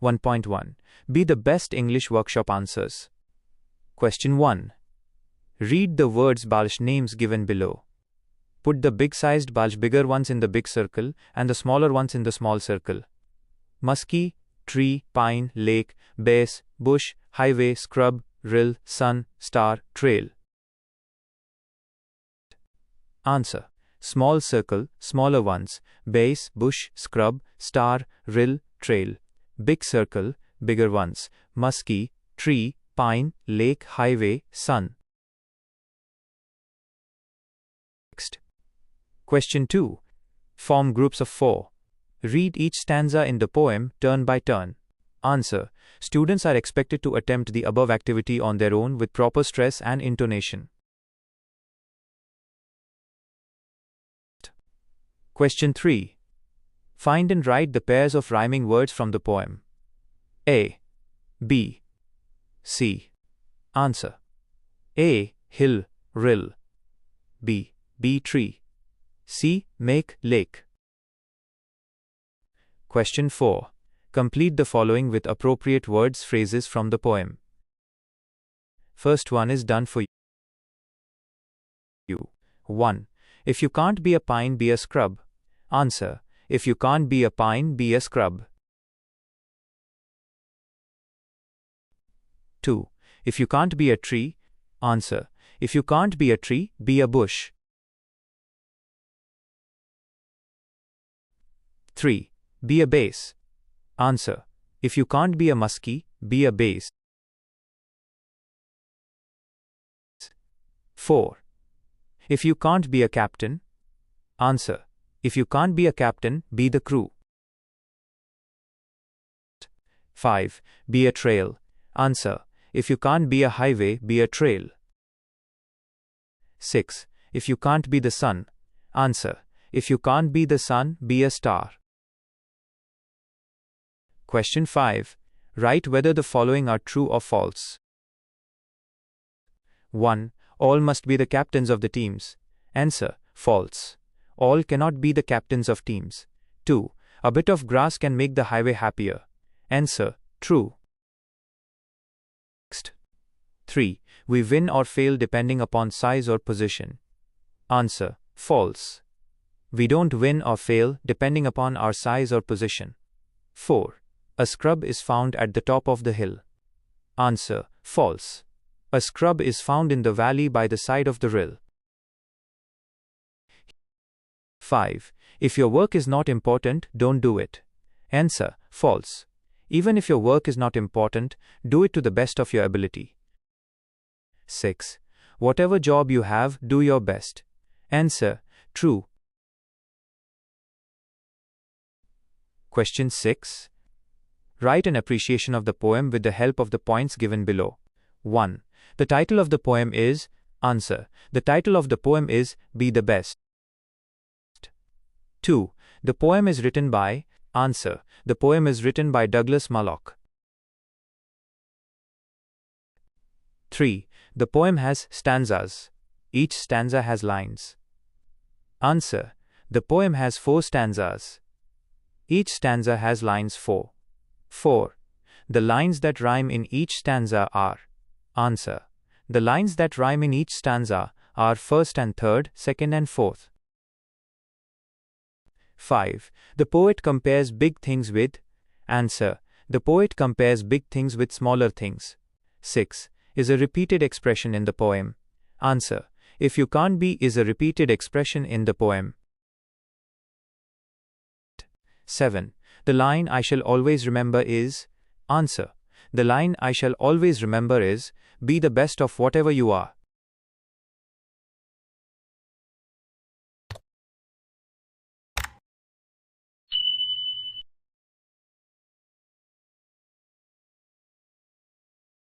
1.1. Be the best English workshop answers. Question 1. Read the words Balsh names given below. Put the big-sized Balsh bigger ones in the big circle and the smaller ones in the small circle. Musky, tree, pine, lake, base, bush, highway, scrub, rill, sun, star, trail. Answer. Small circle, smaller ones, base, bush, scrub, star, rill, trail. Big circle, bigger ones, musky, tree, pine, lake, highway, sun. Next. Question 2. Form groups of 4. Read each stanza in the poem turn by turn. Answer. Students are expected to attempt the above activity on their own with proper stress and intonation. Question 3. Find and write the pairs of rhyming words from the poem. A. B. C. Answer. A. Hill, rill. B. Tree. C. Make, lake. Question 4. Complete the following with appropriate words, phrases from the poem. First one is done for you. 1. If you can't be a pine, be a scrub. Answer. If you can't be a pine, be a scrub. 2. If you can't be a tree. Answer. If you can't be a tree, be a bush. 3. Be a base. Answer. If you can't be a muskie, be a base. 4. If you can't be a captain. Answer. If you can't be a captain, be the crew. 5. Be a trail. Answer. If you can't be a highway, be a trail. 6. If you can't be the sun. Answer. If you can't be the sun, be a star. Question 5. Write whether the following are true or false. 1. All must be the captains of the teams. Answer. False. All cannot be the captains of teams. 2. A bit of grass can make the highway happier. Answer. True. Next. 3. We win or fail depending upon size or position. Answer. False. We don't win or fail depending upon our size or position. 4. A scrub is found at the top of the hill. Answer. False. A scrub is found in the valley by the side of the rill. 5. If your work is not important, don't do it. Answer. False. Even if your work is not important, do it to the best of your ability. 6. Whatever job you have, do your best. Answer. True. Question 6. Write an appreciation of the poem with the help of the points given below. 1. The title of the poem is. Answer. The title of the poem is Be the Best. 2. The poem is written by. Answer. The poem is written by Douglas Malloch. 3. The poem has stanzas. Each stanza has lines. Answer. The poem has 4 stanzas. Each stanza has lines 4. 4. The lines that rhyme in each stanza are. Answer. The lines that rhyme in each stanza are first and third, second and fourth. 5. The poet compares big things with. Answer. The poet compares big things with smaller things. 6. Is a repeated expression in the poem. Answer. If you can't be is a repeated expression in the poem. 7. The line I shall always remember is. Answer. The line I shall always remember is, be the best of whatever you are.